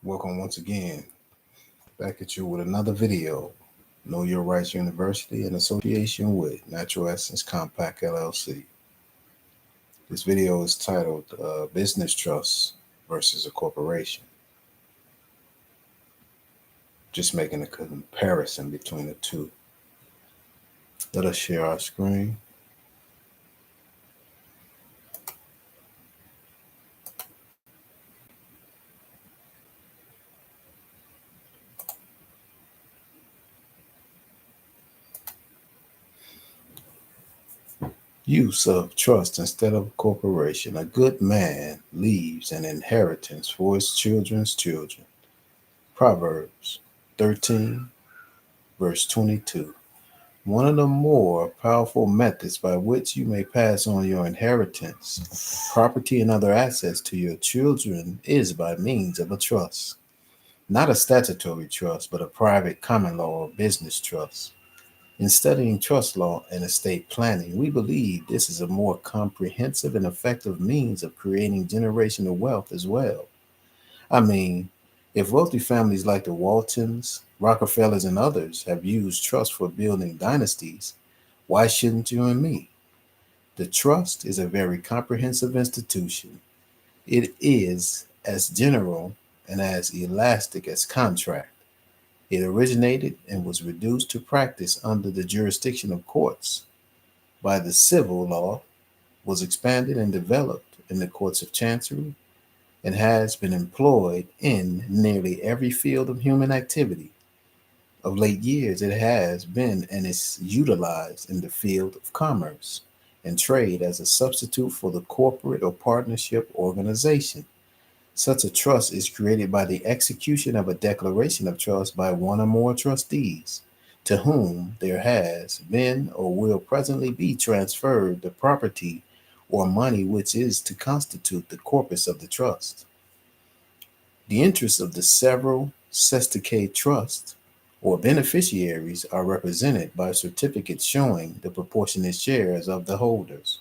Welcome once again. Back at you with another video. Know Your Rights University in association with Natural Essence Compact LLC. This video is titled Business Trust versus a Corporation. Just making a comparison between the two. Let us share our screen. Use of trust instead of corporation. A good man leaves an inheritance for his children's children. Proverbs 13, verse 22. One of the more powerful methods by which you may pass on your inheritance, property, and other assets to your children is by means of a trust. Not a statutory trust, but a private common law or business trust. In studying trust law and estate planning, we believe this is a more comprehensive and effective means of creating generational wealth as well. I mean, if wealthy families like the Waltons, Rockefellers, and others have used trust for building dynasties, why shouldn't you and me? The trust is a very comprehensive institution. It is as general and as elastic as contract. It originated and was reduced to practice under the jurisdiction of courts by the civil law, was expanded and developed in the courts of chancery, and has been employed in nearly every field of human activity. Of late years, it has been and is utilized in the field of commerce and trade as a substitute for the corporate or partnership organization. Such a trust is created by the execution of a declaration of trust by one or more trustees, to whom there has been or will presently be transferred the property or money which is to constitute the corpus of the trust. The interests of the several sesticade trusts or beneficiaries are represented by certificates showing the proportionate shares of the holders.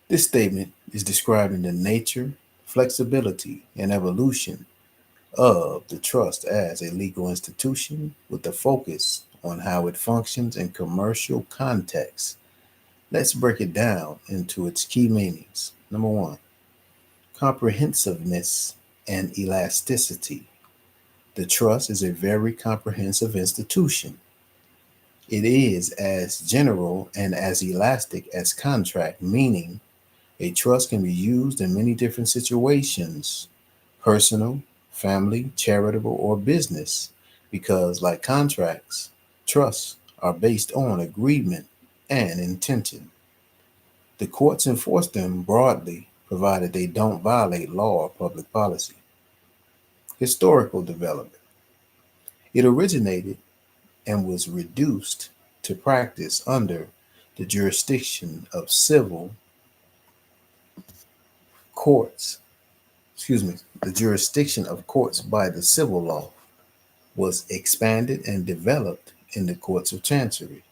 This statement is describing the nature, flexibility, and evolution of the trust as a legal institution with a focus on how it functions in commercial contexts. Let's break it down into its key meanings. Number one, comprehensiveness and elasticity. The trust is a very comprehensive institution. It is as general and as elastic as contract, meaning a trust can be used in many different situations, personal, family, charitable, or business, because, like contracts, trusts are based on agreement and intention. The courts enforce them broadly, provided they don't violate law or public policy. Historical development. It originated and was reduced to practice under the jurisdiction of civil courts. The jurisdiction of courts by the civil law was expanded and developed in the courts of chancery.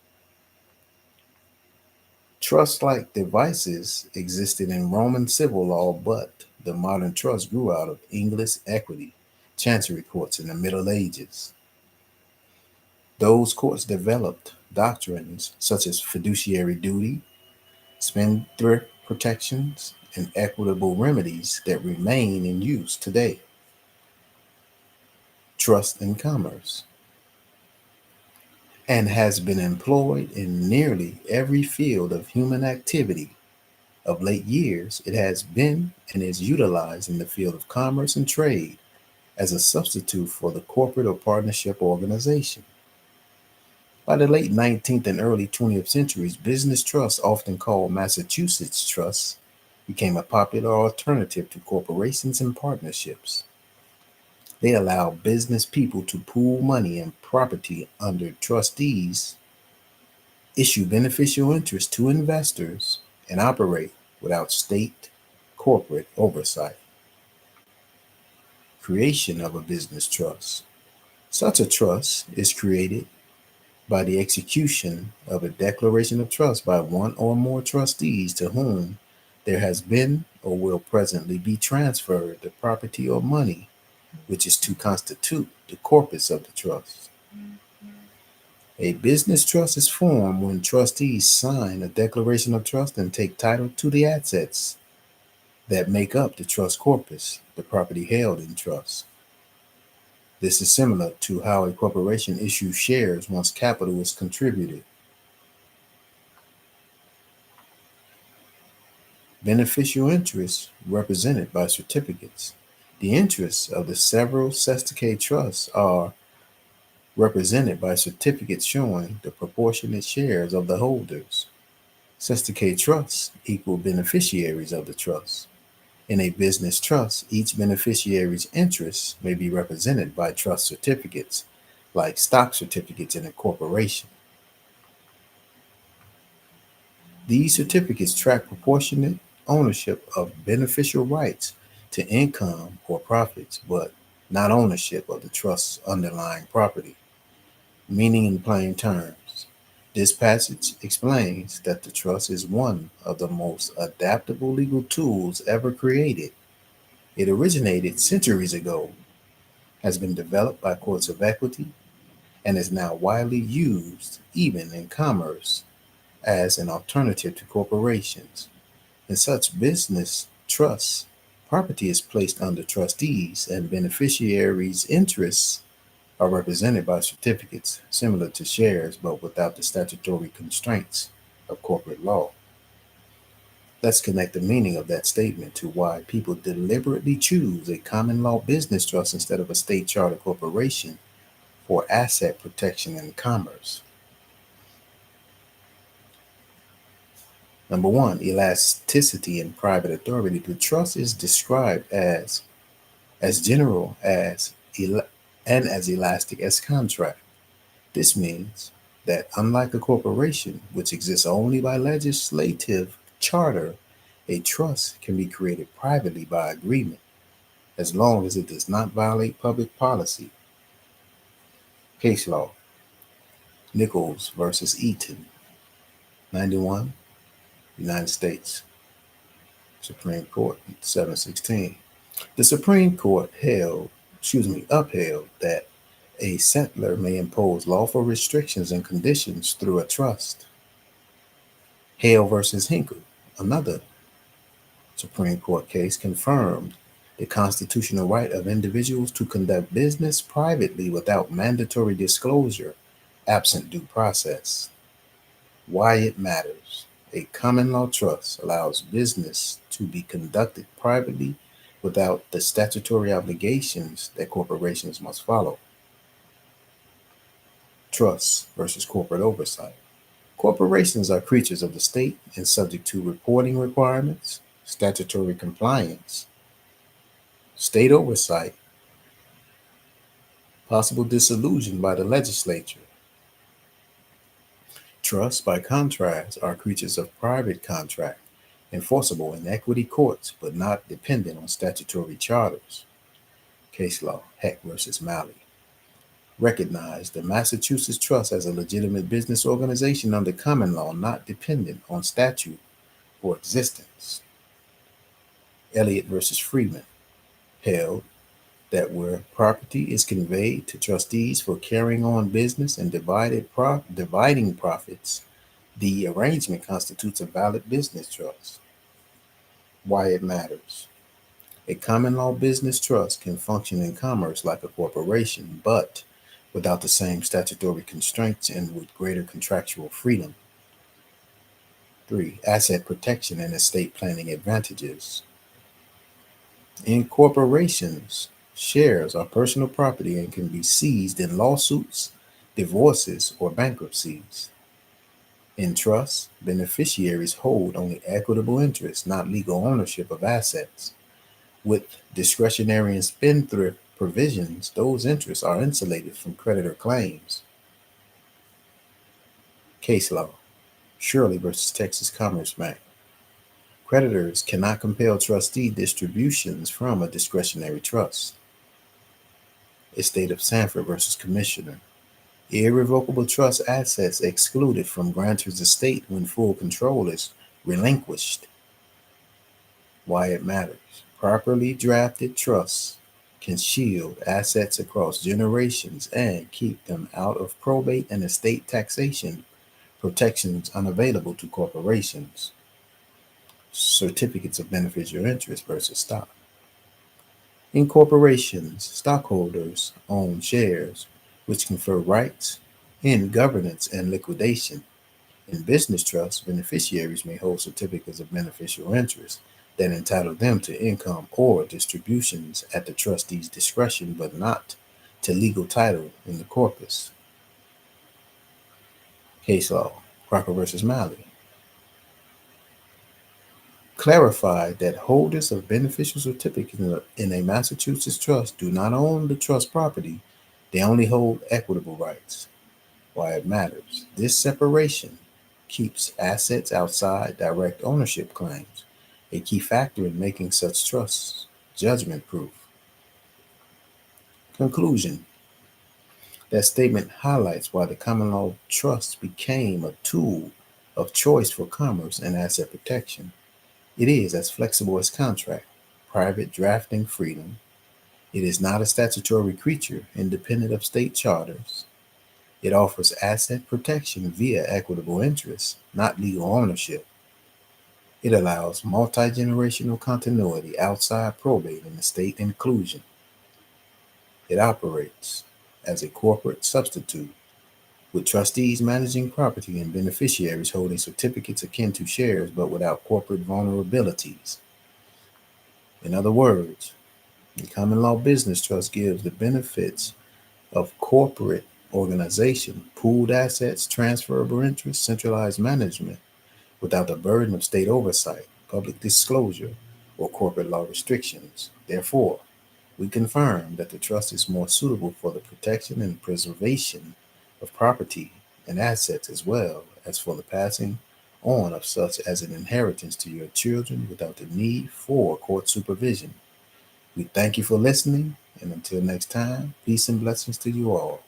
Trust-like devices existed in Roman civil law, but the modern trust grew out of English equity chancery courts in the Middle Ages. Those courts developed doctrines such as fiduciary duty, spendthrift protections, and equitable remedies that remain in use today. Trust in commerce, and has been employed in nearly every field of human activity. Of late years, it has been and is utilized in the field of commerce and trade as a substitute for the corporate or partnership organization. By the late 19th and early 20th centuries, business trusts, often called Massachusetts trusts, became a popular alternative to corporations and partnerships. They allow business people to pool money and property under trustees, issue beneficial interest to investors, and operate without state corporate oversight. Creation of a business trust. Such a trust is created by the execution of a declaration of trust by one or more trustees, to whom there has been or will presently be transferred the property or money which is to constitute the corpus of the trust. A business trust is formed when trustees sign a declaration of trust and take title to the assets that make up the trust corpus, the property held in trust. This is similar to how a corporation issues shares once capital is contributed. Beneficial interests represented by certificates. The interests of the several sesticade trusts are represented by certificates showing the proportionate shares of the holders. Sesticade trusts equal beneficiaries of the trust. In a business trust, each beneficiary's interests may be represented by trust certificates, like stock certificates in a corporation. These certificates track proportionate ownership of beneficial rights to income or profits, but not ownership of the trust's underlying property. Meaning in plain terms, this passage explains that the trust is one of the most adaptable legal tools ever created. It originated centuries ago, has been developed by courts of equity, and is now widely used, even in commerce, as an alternative to corporations. In such business trusts, property is placed under trustees, and beneficiaries' interests are represented by certificates similar to shares but without the statutory constraints of corporate law. Let's connect the meaning of that statement to why people deliberately choose a common law business trust instead of a state charter corporation for asset protection in commerce. Number one, elasticity in private authority. The trust is described as general and as elastic as contract. This means that unlike a corporation, which exists only by legislative charter, a trust can be created privately by agreement as long as it does not violate public policy. Case law: Nichols versus Eaton, 91, United States Supreme Court, 716. The Supreme Court upheld that a settler may impose lawful restrictions and conditions through a trust. Hale versus Hinkle, another Supreme Court case, confirmed the constitutional right of individuals to conduct business privately without mandatory disclosure, absent due process. Why it matters. A common law trust allows business to be conducted privately without the statutory obligations that corporations must follow. Trusts versus corporate oversight. Corporations are creatures of the state and subject to reporting requirements, statutory compliance, state oversight, possible dissolution by the legislature. Trusts, by contrast, are creatures of private contract, enforceable in equity courts, but not dependent on statutory charters. Case law: Heck versus Malley. Recognized the Massachusetts Trust as a legitimate business organization under common law, not dependent on statute for existence. Elliott versus Freeman held that where property is conveyed to trustees for carrying on business and dividing profits, the arrangement constitutes a valid business trust. Why it matters. A common law business trust can function in commerce like a corporation, but without the same statutory constraints and with greater contractual freedom. 3. Asset protection and estate planning advantages. In corporations, shares are personal property and can be seized in lawsuits, divorces, or bankruptcies. In trusts, beneficiaries hold only equitable interest, not legal ownership of assets. With discretionary and spendthrift provisions, those interests are insulated from creditor claims. Case law: Shirley versus Texas Commerce Bank. Creditors cannot compel trustee distributions from a discretionary trust. Estate of Sanford versus Commissioner. Irrevocable trust assets excluded from grantor's estate when full control is relinquished. Why it matters. Properly drafted trusts can shield assets across generations and keep them out of probate and estate taxation protections unavailable to corporations. Certificates of beneficial interest versus stock. In corporations, stockholders own shares, which confer rights in governance and liquidation. In business trusts, beneficiaries may hold certificates of beneficial interest that entitle them to income or distributions at the trustee's discretion, but not to legal title in the corpus. Case law, Crocker versus Malley, clarified that holders of beneficial certificates in a Massachusetts trust do not own the trust property, they only hold equitable rights. Why it matters. This separation keeps assets outside direct ownership claims, a key factor in making such trusts judgment proof. Conclusion. That statement highlights why the common law trust became a tool of choice for commerce and asset protection. It is as flexible as contract, private drafting freedom. It is not a statutory creature independent of state charters. It offers asset protection via equitable interest, not legal ownership. It allows multi-generational continuity outside probate and estate inclusion. It operates as a corporate substitute, with trustees managing property and beneficiaries holding certificates akin to shares but without corporate vulnerabilities. In other words, the common law business trust gives the benefits of corporate organization, pooled assets, transferable interests, centralized management, without the burden of state oversight, public disclosure, or corporate law restrictions. Therefore, we confirm that the trust is more suitable for the protection and preservation of property and assets, as well as for the passing on of such as an inheritance to your children without the need for court supervision. We thank you for listening, and until next time, peace and blessings to you all.